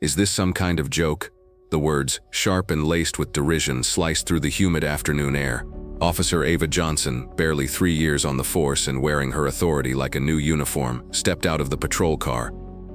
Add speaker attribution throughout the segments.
Speaker 1: Is this some kind of joke? The words, sharp and laced with derision, sliced through the humid afternoon air. Officer Ava Johnson, barely 3 years on the force and wearing her authority like a new uniform, stepped out of the patrol car.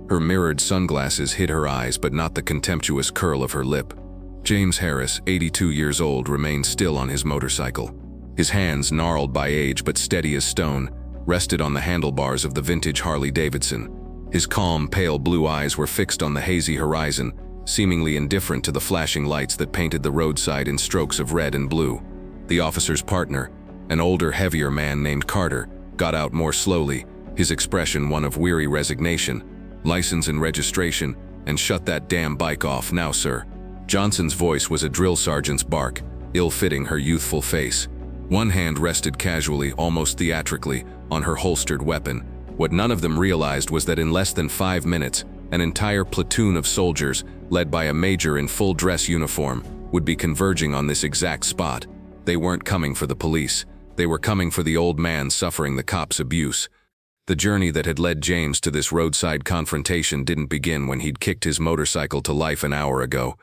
Speaker 1: Her mirrored sunglasses hid her eyes, but not the contemptuous curl of her lip. James Harris, 82 years old, remained still on his motorcycle. His hands, gnarled by age but steady as stone, rested on the handlebars of the vintage Harley-Davidson. His calm, pale blue eyes were fixed on the hazy horizon, seemingly indifferent to the flashing lights that painted the roadside in strokes of red and blue. The officer's partner, an older, heavier man named Carter, got out more slowly, his expression one of weary resignation. "License and registration, and shut that damn bike off now, sir." Johnson's voice was a drill sergeant's bark, ill-fitting her youthful face. One hand rested casually, almost theatrically, on her holstered weapon. What none of them realized was that in less than 5 minutes, an entire platoon of soldiers, led by a major in full dress uniform, would be converging on this exact spot. They weren't coming for the police. They were coming for the old man suffering the cops' abuse. The journey that had led James to this roadside confrontation didn't begin when he'd kicked his motorcycle to life an hour ago.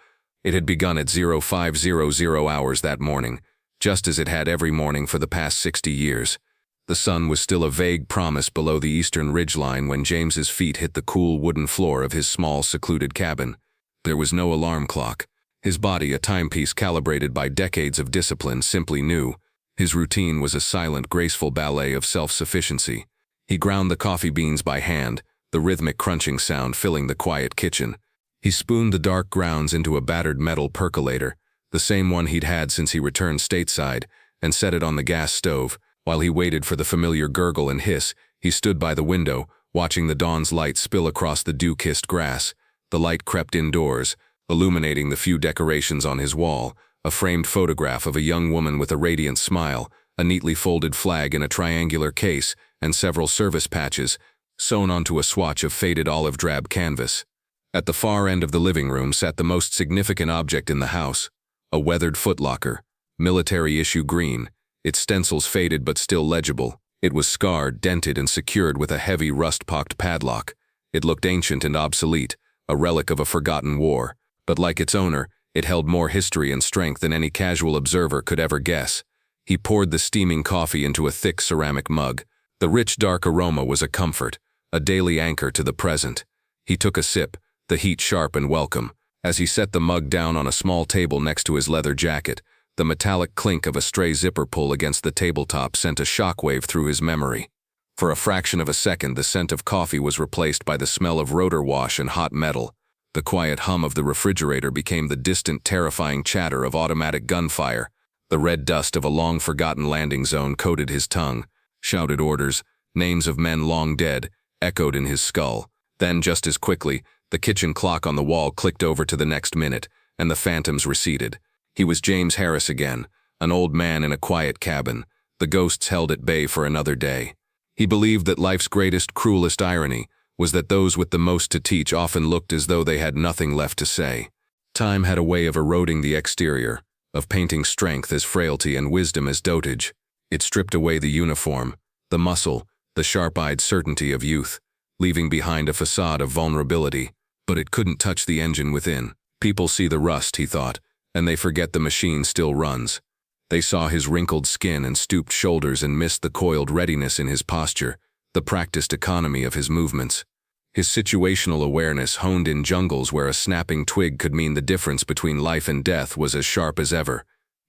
Speaker 1: It had begun at 0500 hours that morning, just as it had every morning for the past 60 years. The sun was still a vague promise below the eastern ridgeline when James's feet hit the cool wooden floor of his small, secluded cabin. There was no alarm clock. His body, a timepiece calibrated by decades of discipline, simply knew. His routine was a silent, graceful ballet of self-sufficiency. He ground the coffee beans by hand, the rhythmic crunching sound filling the quiet kitchen. He spooned the dark grounds into a battered metal percolator, the same one he'd had since he returned stateside, and set it on the gas stove. While he waited for the familiar gurgle and hiss, he stood by the window, watching the dawn's light spill across the dew-kissed grass. The light crept indoors, illuminating the few decorations on his wall, a framed photograph of a young woman with a radiant smile, a neatly folded flag in a triangular case, and several service patches, sewn onto a swatch of faded olive-drab canvas. At the far end of the living room sat the most significant object in the house, a weathered footlocker, military-issue green, its stencils faded but still legible. It was scarred, dented, and secured with a heavy rust-pocked padlock. It looked ancient and obsolete, a relic of a forgotten war, but like its owner, it held more history and strength than any casual observer could ever guess. He poured the steaming coffee into a thick ceramic mug. The rich, dark aroma was a comfort, a daily anchor to the present. He took a sip, the heat sharp and welcome. As he set the mug down on a small table next to his leather jacket, the metallic clink of a stray zipper pull against the tabletop sent a shockwave through his memory. For a fraction of a second, the scent of coffee was replaced by the smell of rotor wash and hot metal. The quiet hum of the refrigerator became the distant, terrifying chatter of automatic gunfire. The red dust of a long-forgotten landing zone coated his tongue. Shouted orders, names of men long dead, echoed in his skull. Then, just as quickly, the kitchen clock on the wall clicked over to the next minute, and the phantoms receded. He was James Harris again, an old man in a quiet cabin, the ghosts held at bay for another day. He believed that life's greatest, cruelest irony was that those with the most to teach often looked as though they had nothing left to say. Time had a way of eroding the exterior, of painting strength as frailty and wisdom as dotage. It stripped away the uniform, the muscle, the sharp-eyed certainty of youth, leaving behind a facade of vulnerability. But it couldn't touch the engine within. People see the rust, he thought, and they forget the machine still runs. They saw his wrinkled skin and stooped shoulders and missed the coiled readiness in his posture, the practiced economy of his movements. His situational awareness, honed in jungles where a snapping twig could mean the difference between life and death, was as sharp as ever.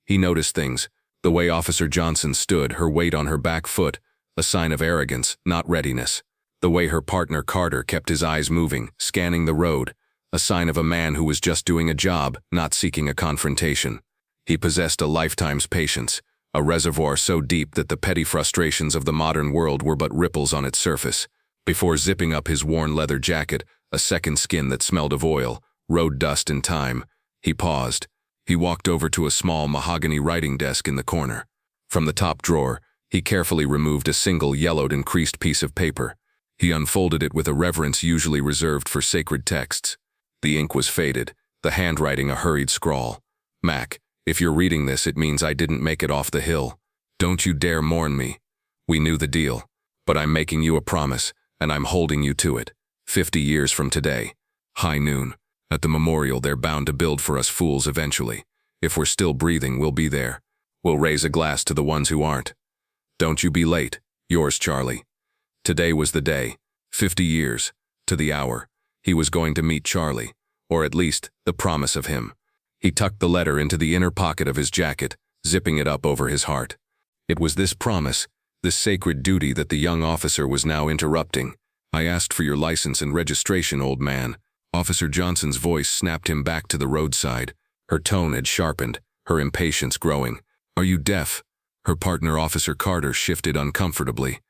Speaker 1: He noticed things, the way Officer Johnson stood, her weight on her back foot, a sign of arrogance, not readiness. The way her partner Carter kept his eyes moving, scanning the road, a sign of a man who was just doing a job, not seeking a confrontation. He possessed a lifetime's patience, a reservoir so deep that the petty frustrations of the modern world were but ripples on its surface. Before zipping up his worn leather jacket, a second skin that smelled of oil, road dust and time, he paused. He walked over to a small mahogany writing desk in the corner. From the top drawer, he carefully removed a single yellowed and creased piece of paper. He unfolded it with a reverence usually reserved for sacred texts. The ink was faded, the handwriting a hurried scrawl. "Mac, if you're reading this, it means I didn't make it off the hill. Don't you dare mourn me. We knew the deal. But I'm making you a promise, and I'm holding you to it. 50 years from today. High noon. At the memorial, they're bound to build for us fools eventually. If we're still breathing, we'll be there. We'll raise a glass to the ones who aren't. Don't you be late. Yours, Charlie. Today was the day. 50 years. To the hour. He was going to meet Charlie. Or at least, the promise of him. He tucked the letter into the inner pocket of his jacket, zipping it up over his heart. It was this promise, this sacred duty that the young officer was now interrupting. I asked for your license and registration, old man. Officer Johnson's voice snapped him back to the roadside. Her tone had sharpened, her impatience growing. Are you deaf? Her partner, Officer Carter, shifted uncomfortably.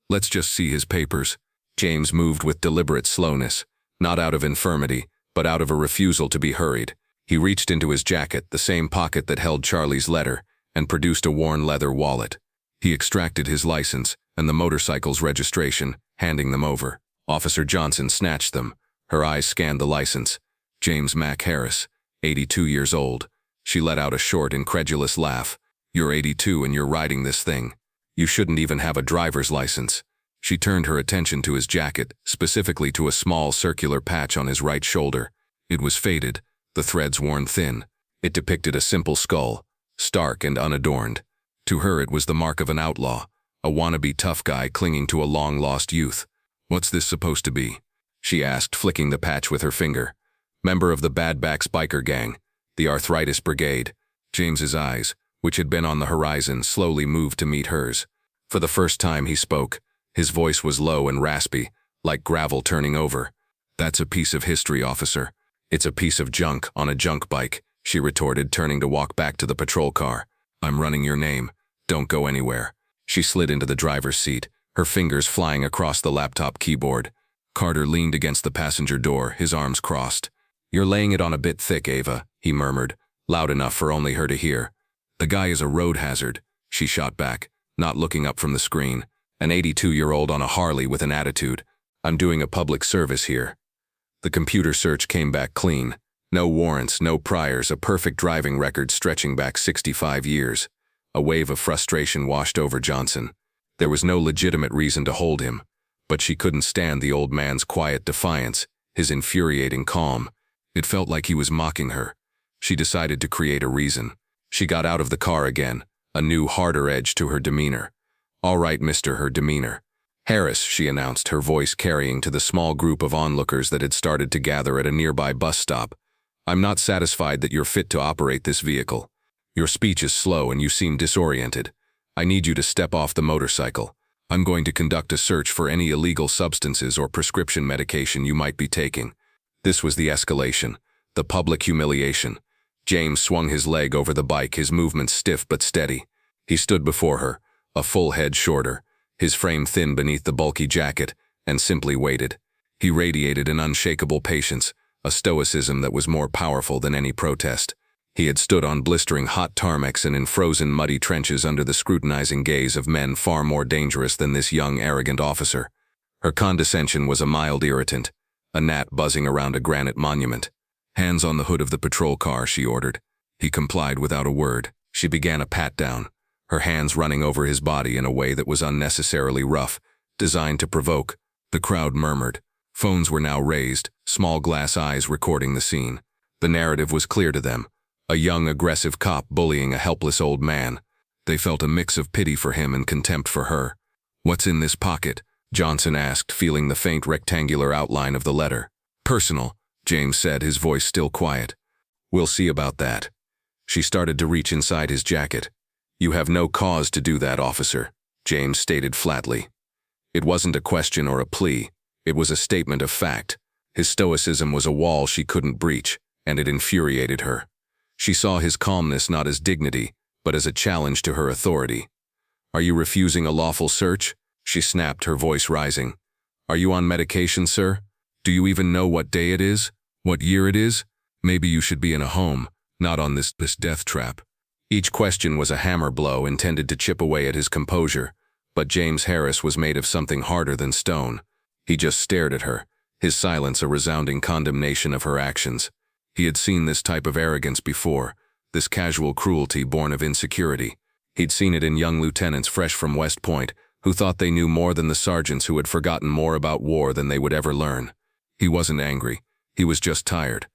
Speaker 1: Let's just see his papers. James moved with deliberate slowness, not out of infirmity, but out of a refusal to be hurried. He reached into his jacket, the same pocket that held Charlie's letter, and produced a worn leather wallet. He extracted his license and the motorcycle's registration, handing them over. Officer Johnson snatched them. Her eyes scanned the license. James Mac Harris, 82 years old. She let out a short, incredulous laugh. You're 82 and you're riding this thing. You shouldn't even have a driver's license. She turned her attention to his jacket, specifically to a small circular patch on his right shoulder. It was faded, the threads worn thin. It depicted a simple skull, stark and unadorned. To her it was the mark of an outlaw, a wannabe tough guy clinging to a long-lost youth. What's this supposed to be? She asked, flicking the patch with her finger. Member of the Badbacks biker gang, the Arthritis Brigade. James's eyes, which had been on the horizon, slowly moved to meet hers. For the first time he spoke. His voice was low and raspy, like gravel turning over. That's a piece of history, officer. It's a piece of junk on a junk bike, she retorted, turning to walk back to the patrol car. I'm running your name. Don't go anywhere. She slid into the driver's seat, her fingers flying across the laptop keyboard. Carter leaned against the passenger door, his arms crossed. You're laying it on a bit thick, Ava, he murmured, loud enough for only her to hear. The guy is a road hazard, she shot back, not looking up from the screen. An 82-year-old on a Harley with an attitude. I'm doing a public service here. The computer search came back clean. No warrants, no priors, a perfect driving record stretching back 65 years. A wave of frustration washed over Johnson. There was no legitimate reason to hold him, but she couldn't stand the old man's quiet defiance, his infuriating calm. It felt like he was mocking her. She decided to create a reason. She got out of the car again, a new, harder edge to her demeanor. All right, Mr. Her demeanor. Harris, she announced, her voice carrying to the small group of onlookers that had started to gather at a nearby bus stop. I'm not satisfied that you're fit to operate this vehicle. Your speech is slow and you seem disoriented. I need you to step off the motorcycle. I'm going to conduct a search for any illegal substances or prescription medication you might be taking. This was the escalation, the public humiliation. James swung his leg over the bike, his movements stiff but steady. He stood before her, a full head shorter, his frame thin beneath the bulky jacket, and simply waited. He radiated an unshakable patience, a stoicism that was more powerful than any protest. He had stood on blistering hot tarmacs and in frozen muddy trenches under the scrutinizing gaze of men far more dangerous than this young, arrogant officer. Her condescension was a mild irritant, a gnat buzzing around a granite monument. Hands on the hood of the patrol car, she ordered. He complied without a word. She began a pat-down, her hands running over his body in a way that was unnecessarily rough, designed to provoke. The crowd murmured. Phones were now raised, small glass eyes recording the scene. The narrative was clear to them. A young, aggressive cop bullying a helpless old man. They felt a mix of pity for him and contempt for her. What's in this pocket? Johnson asked, feeling the faint rectangular outline of the letter. Personal, James said, his voice still quiet. We'll see about that. She started to reach inside his jacket. You have no cause to do that, officer, James stated flatly. It wasn't a question or a plea. It was a statement of fact. His stoicism was a wall she couldn't breach, and it infuriated her. She saw his calmness not as dignity, but as a challenge to her authority. Are you refusing a lawful search? She snapped, her voice rising. Are you on medication, sir? Do you even know what day it is? What year it is? Maybe you should be in a home, not on this death trap. Each question was a hammer blow intended to chip away at his composure, but James Harris was made of something harder than stone. He just stared at her, his silence a resounding condemnation of her actions. He had seen this type of arrogance before, this casual cruelty born of insecurity. He'd seen it in young lieutenants fresh from West Point, who thought they knew more than the sergeants who had forgotten more about war than they would ever learn. He wasn't angry. He was just tired.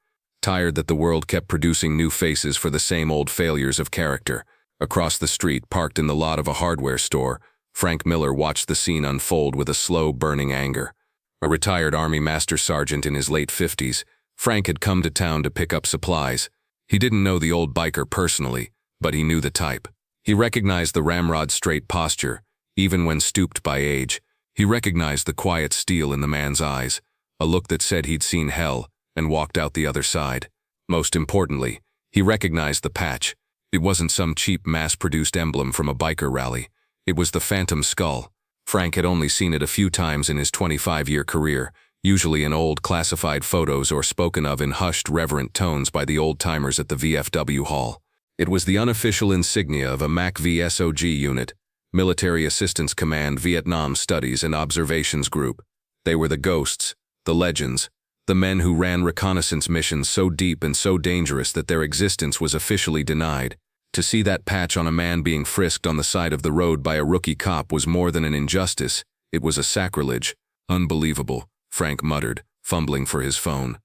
Speaker 1: Tired that the world kept producing new faces for the same old failures of character. Across the street, parked in the lot of a hardware store, Frank Miller watched the scene unfold with a slow, burning anger. A retired Army Master Sergeant in his late 50s, Frank had come to town to pick up supplies. He didn't know the old biker personally, but he knew the type. He recognized the ramrod straight posture, even when stooped by age. He recognized the quiet steel in the man's eyes, a look that said he'd seen hell and walked out the other side. Most importantly, he recognized the patch. It wasn't some cheap mass-produced emblem from a biker rally. It was the phantom skull. Frank had only seen it a few times in his 25-year career, usually in old classified photos or spoken of in hushed, reverent tones by the old-timers at the VFW Hall. It was the unofficial insignia of a MACV SOG unit, Military Assistance Command Vietnam Studies and Observations Group. They were the ghosts, the legends, the men who ran reconnaissance missions so deep and so dangerous that their existence was officially denied. To see that patch on a man being frisked on the side of the road by a rookie cop was more than an injustice. It was a sacrilege. Unbelievable, Frank muttered, fumbling for his phone.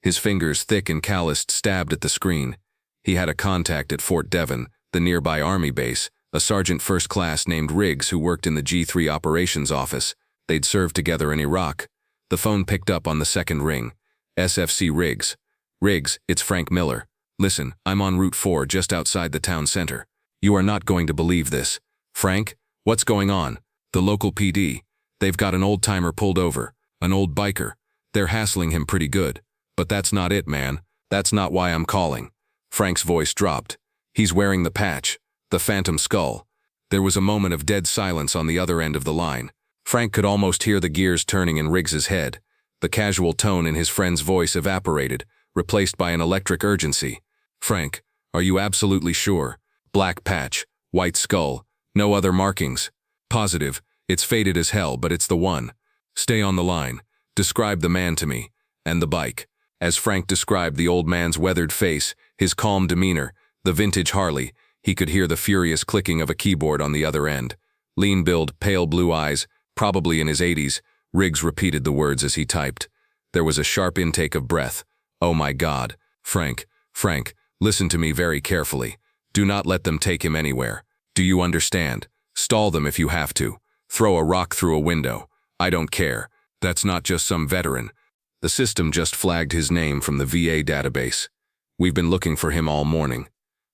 Speaker 1: His fingers, thick and calloused, stabbed at the screen. He had a contact at Fort Devon, the nearby Army base, a sergeant first class named Riggs who worked in the G3 operations office. They'd served together in Iraq. The phone picked up on the second ring. SFC Riggs. Riggs, it's Frank Miller. Listen, I'm on Route 4 just outside the town center. You are not going to believe this. Frank, what's going on? The local PD. They've got an old-timer pulled over, an old biker. They're hassling him pretty good. But that's not it, man. That's not why I'm calling. Frank's voice dropped. He's wearing the patch, the phantom skull. There was a moment of dead silence on the other end of the line. Frank could almost hear the gears turning in Riggs's head. The casual tone in his friend's voice evaporated, replaced by an electric urgency. Frank, are you absolutely sure? Black patch, white skull, no other markings. Positive, it's faded as hell, but it's the one. Stay on the line. Describe the man to me. And the bike. As Frank described the old man's weathered face, his calm demeanor, the vintage Harley, he could hear the furious clicking of a keyboard on the other end. Lean build, pale blue eyes, probably in his 80s, Riggs repeated the words as he typed. There was a sharp intake of breath. Oh my God. Frank, listen to me very carefully. Do not let them take him anywhere. Do you understand? Stall them if you have to. Throw a rock through a window. I don't care. That's not just some veteran. The system just flagged his name from the VA database. We've been looking for him all morning.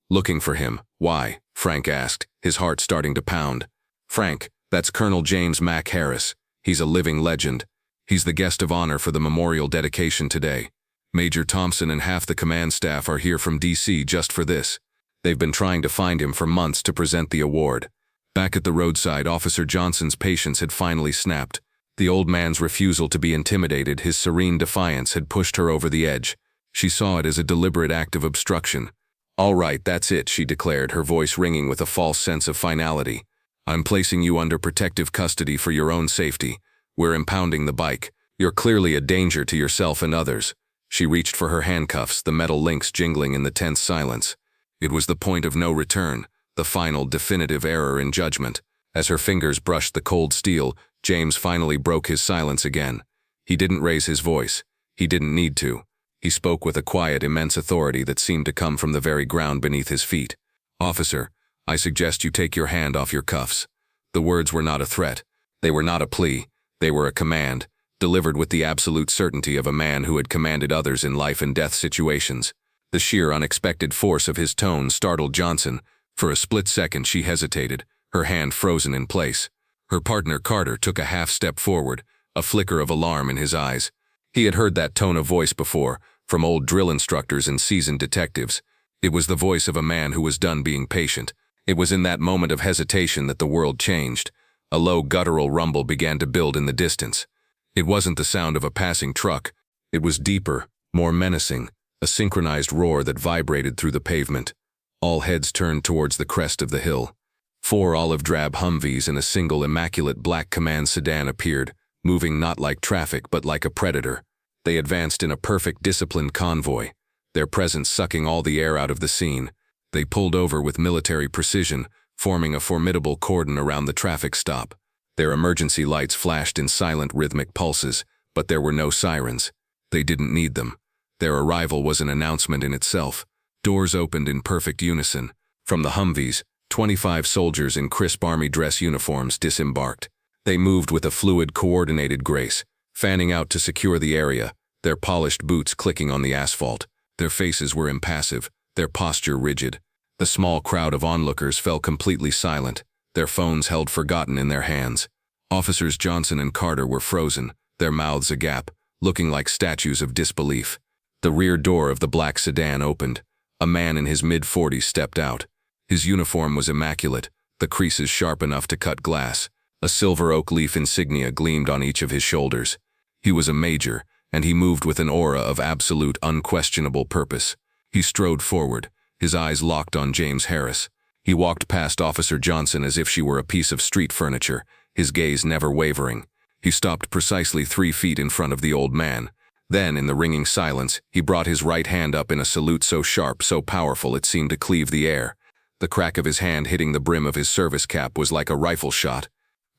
Speaker 1: Looking for him? Why? Frank asked, his heart starting to pound. Frank, that's Colonel James Mac Harris. He's a living legend. He's the guest of honor for the memorial dedication today. Major Thompson and half the command staff are here from DC just for this. They've been trying to find him for months to present the award. Back at the roadside, Officer Johnson's patience had finally snapped. The old man's refusal to be intimidated, his serene defiance, had pushed her over the edge. She saw it as a deliberate act of obstruction. All right, that's it, she declared, her voice ringing with a false sense of finality. I'm placing you under protective custody for your own safety. We're impounding the bike. You're clearly a danger to yourself and others. She reached for her handcuffs, the metal links jingling in the tense silence. It was the point of no return, the final definitive error in judgment. As her fingers brushed the cold steel, James finally broke his silence again. He didn't raise his voice. He didn't need to. He spoke with a quiet, immense authority that seemed to come from the very ground beneath his feet. Officer, I suggest you take your hand off your cuffs. The words were not a threat. They were not a plea. They were a command, delivered with the absolute certainty of a man who had commanded others in life and death situations. The sheer unexpected force of his tone startled Johnson. For a split second she hesitated, her hand frozen in place. Her partner Carter took a half step forward, a flicker of alarm in his eyes. He had heard that tone of voice before, from old drill instructors and seasoned detectives. It was the voice of a man who was done being patient. It was in that moment of hesitation that the world changed. A low guttural rumble began to build in the distance. It wasn't the sound of a passing truck. It was deeper, more menacing, a synchronized roar that vibrated through the pavement. All heads turned towards the crest of the hill. 4 olive-drab Humvees and a single immaculate black command sedan appeared, moving not like traffic but like a predator. They advanced in a perfect disciplined convoy, their presence sucking all the air out of the scene. They pulled over with military precision, forming a formidable cordon around the traffic stop. Their emergency lights flashed in silent rhythmic pulses, but there were no sirens. They didn't need them. Their arrival was an announcement in itself. Doors opened in perfect unison. From the Humvees, 25 soldiers in crisp army dress uniforms disembarked. They moved with a fluid, coordinated grace, fanning out to secure the area, their polished boots clicking on the asphalt. Their faces were impassive, their posture rigid. The small crowd of onlookers fell completely silent, their phones held forgotten in their hands. Officers Johnson and Carter were frozen, their mouths agape, looking like statues of disbelief. The rear door of the black sedan opened. A man in his mid-40s stepped out. His uniform was immaculate, the creases sharp enough to cut glass. A silver oak leaf insignia gleamed on each of his shoulders. He was a major, and he moved with an aura of absolute, unquestionable purpose. He strode forward, his eyes locked on James Harris. He walked past Officer Johnson as if she were a piece of street furniture, his gaze never wavering. He stopped precisely 3 feet in front of the old man. Then, in the ringing silence, he brought his right hand up in a salute so sharp, so powerful it seemed to cleave the air. The crack of his hand hitting the brim of his service cap was like a rifle shot.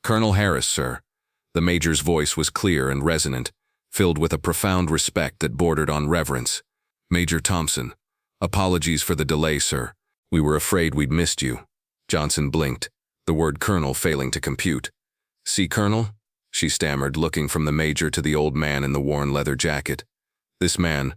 Speaker 1: "Colonel Harris, sir." The major's voice was clear and resonant, filled with a profound respect that bordered on reverence. "Major Thompson, apologies for the delay, sir. We were afraid we'd missed you." Johnson blinked, the word colonel failing to compute. "See, Colonel?" she stammered, looking from the major to the old man in the worn leather jacket. "This man,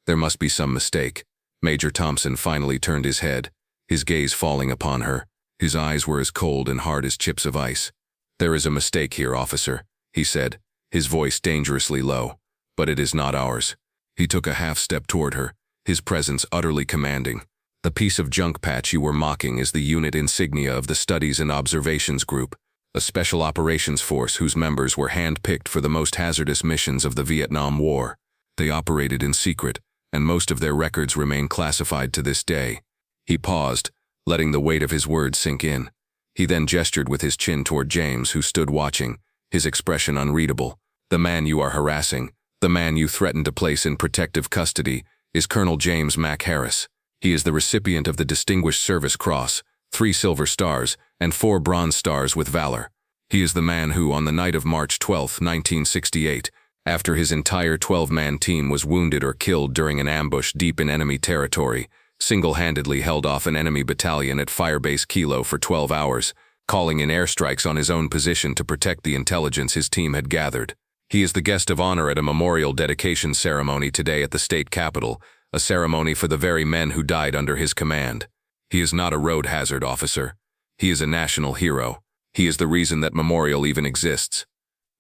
Speaker 1: there must be some mistake." Major Thompson finally turned his head, his gaze falling upon her. His eyes were as cold and hard as chips of ice. "There is a mistake here, officer," he said, his voice dangerously low. "But it is not ours." He took a half-step toward her, his presence utterly commanding. "The piece of junk patch you were mocking is the unit insignia of the Studies and Observations Group, a special operations force whose members were hand-picked for the most hazardous missions of the Vietnam War. They operated in secret, and most of their records remain classified to this day." He paused, letting the weight of his words sink in. He then gestured with his chin toward James, who stood watching, his expression unreadable. "The man you are harassing, the man you threatened to place in protective custody, is Colonel James Mac Harris. He is the recipient of the Distinguished Service Cross, 3 Silver Stars, and 4 Bronze Stars with Valor. He is the man who, on the night of March 12, 1968, after his entire 12-man team was wounded or killed during an ambush deep in enemy territory, single-handedly held off an enemy battalion at Firebase Kilo for 12 hours, calling in airstrikes on his own position to protect the intelligence his team had gathered. He is the guest of honor at a memorial dedication ceremony today at the state capitol, a ceremony for the very men who died under his command. He is not a road hazard, officer. He is a national hero. He is the reason that memorial even exists."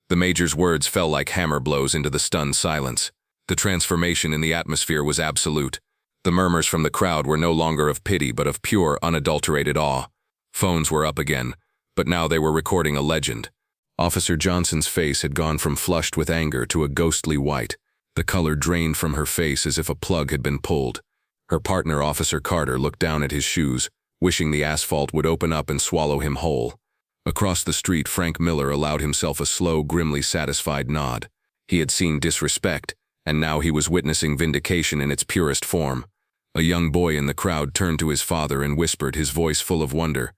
Speaker 1: The major's words fell like hammer blows into the stunned silence. The transformation in the atmosphere was absolute. The murmurs from the crowd were no longer of pity but of pure, unadulterated awe. Phones were up again, but now they were recording a legend. Officer Johnson's face had gone from flushed with anger to a ghostly white. The color drained from her face as if a plug had been pulled. Her partner, Officer Carter, looked down at his shoes, wishing the asphalt would open up and swallow him whole. Across the street, Frank Miller allowed himself a slow, grimly satisfied nod. He had seen disrespect, and now he was witnessing vindication in its purest form. A young boy in the crowd turned to his father and whispered, his voice full of wonder,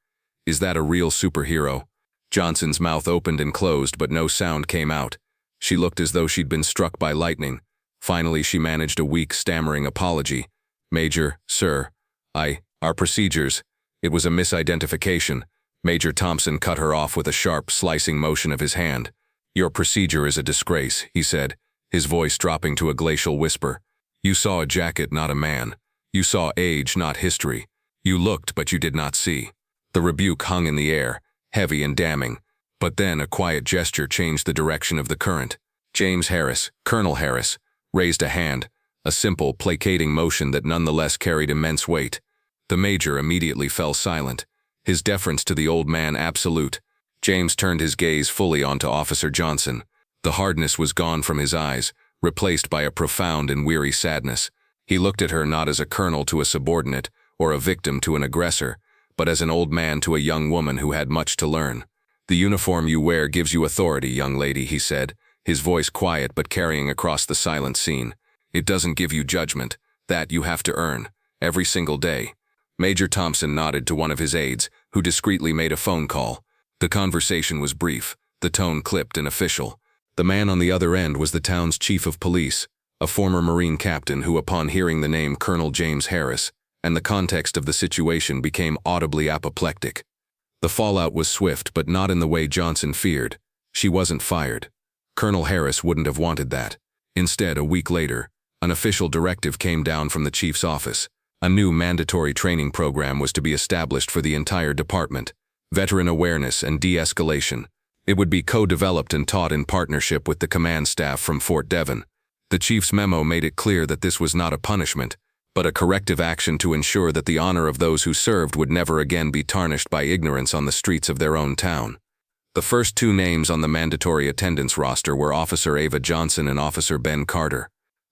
Speaker 1: "Is that a real superhero?" Johnson's mouth opened and closed, but no sound came out. She looked as though she'd been struck by lightning. Finally, she managed a weak, stammering apology. "Major, sir, our procedures. It was a misidentification." Major Thompson cut her off with a sharp, slicing motion of his hand. "Your procedure is a disgrace," he said, his voice dropping to a glacial whisper. "You saw a jacket, not a man. You saw age, not history. You looked, but you did not see." The rebuke hung in the air, heavy and damning. But then a quiet gesture changed the direction of the current. James Harris, Colonel Harris, raised a hand, a simple, placating motion that nonetheless carried immense weight. The major immediately fell silent, his deference to the old man absolute. James turned his gaze fully onto Officer Johnson. The hardness was gone from his eyes, replaced by a profound and weary sadness. He looked at her not as a colonel to a subordinate, or a victim to an aggressor, but as an old man to a young woman who had much to learn. "The uniform you wear gives you authority, young lady," he said, his voice quiet but carrying across the silent scene. "It doesn't give you judgment. That you have to earn, every single day." Major Thompson nodded to one of his aides, who discreetly made a phone call. The conversation was brief, the tone clipped and official. The man on the other end was the town's chief of police, a former Marine captain who, upon hearing the name Colonel James Harris and the context of the situation, became audibly apoplectic. The fallout was swift, but not in the way Johnson feared. She wasn't fired. Colonel Harris wouldn't have wanted that. Instead, a week later, an official directive came down from the chief's office. A new mandatory training program was to be established for the entire department. Veteran awareness and de-escalation. It would be co-developed and taught in partnership with the command staff from Fort Devon. The chief's memo made it clear that this was not a punishment, but a corrective action to ensure that the honor of those who served would never again be tarnished by ignorance on the streets of their own town. The first two names on the mandatory attendance roster were Officer Ava Johnson and Officer Ben Carter.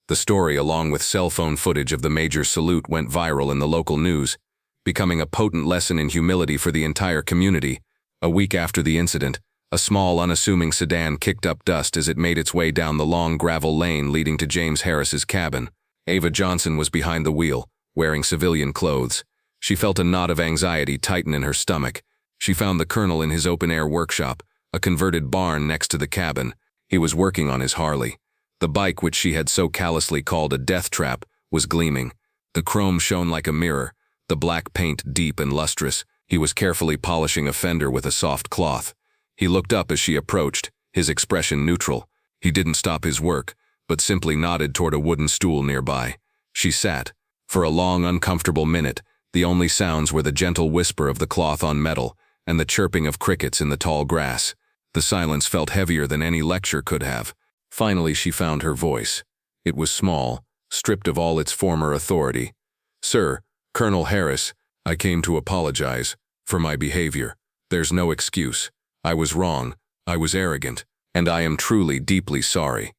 Speaker 1: The story, along with cell phone footage of the major's salute, went viral in the local news, becoming a potent lesson in humility for the entire community. A week after the incident, a small, unassuming sedan kicked up dust as it made its way down the long gravel lane leading to James Harris's cabin. Ava Johnson was behind the wheel, wearing civilian clothes. She felt a knot of anxiety tighten in her stomach. She found the colonel in his open-air workshop, a converted barn next to the cabin. He was working on his Harley. The bike, which she had so callously called a death trap, was gleaming. The chrome shone like a mirror, the black paint deep and lustrous. He was carefully polishing a fender with a soft cloth. He looked up as she approached, his expression neutral. He didn't stop his work, but simply nodded toward a wooden stool nearby. She sat. For a long, uncomfortable minute, the only sounds were the gentle whisper of the cloth on metal and the chirping of crickets in the tall grass. The silence felt heavier than any lecture could have. Finally, she found her voice. It was small, stripped of all its former authority. "Sir, Colonel Harris, I came to apologize for my behavior. There's no excuse. I was wrong, I was arrogant, and I am truly deeply sorry."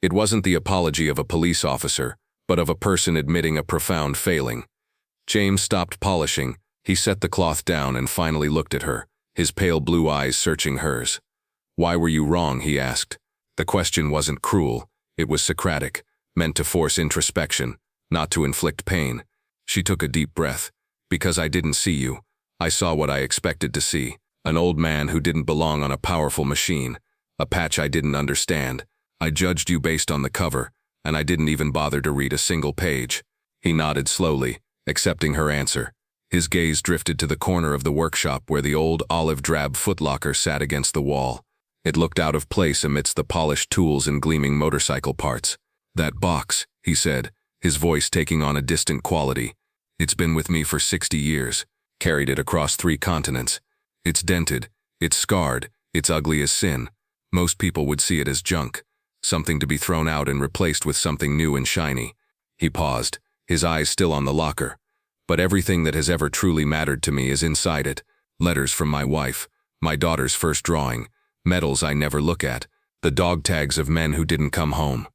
Speaker 1: It wasn't the apology of a police officer, but of a person admitting a profound failing. James stopped polishing. He set the cloth down and finally looked at her, his pale blue eyes searching hers. "Why were you wrong?" he asked. The question wasn't cruel, it was Socratic, meant to force introspection, not to inflict pain. She took a deep breath. "Because I didn't see you. I saw what I expected to see. An old man who didn't belong on a powerful machine. A patch I didn't understand. I judged you based on the cover, and I didn't even bother to read a single page." He nodded slowly, accepting her answer. His gaze drifted to the corner of the workshop where the old olive-drab footlocker sat against the wall. It looked out of place amidst the polished tools and gleaming motorcycle parts. "That box," he said, his voice taking on a distant quality. "It's been with me for 60 years, carried it across 3 continents. It's dented, it's scarred, it's ugly as sin. Most people would see it as junk, something to be thrown out and replaced with something new and shiny." He paused, his eyes still on the locker. "But everything that has ever truly mattered to me is inside it. Letters from my wife, my daughter's first drawing, medals I never look at, the dog tags of men who didn't come home.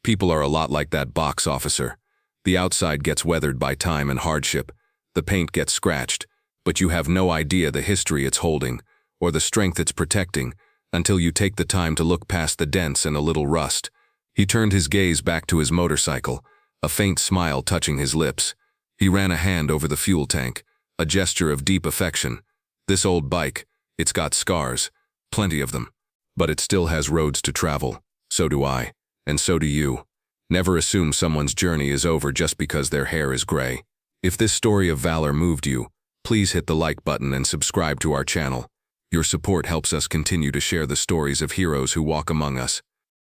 Speaker 1: People are a lot like that box, officer. The outside gets weathered by time and hardship. The paint gets scratched, but you have no idea the history it's holding, or the strength it's protecting, until you take the time to look past the dents and a little rust." He turned his gaze back to his motorcycle, a faint smile touching his lips. He ran a hand over the fuel tank, a gesture of deep affection. "This old bike, it's got scars, plenty of them, but it still has roads to travel. So do I, and so do you. Never assume someone's journey is over just because their hair is gray." If this story of valor moved you, please hit the like button and subscribe to our channel. Your support helps us continue to share the stories of heroes who walk among us.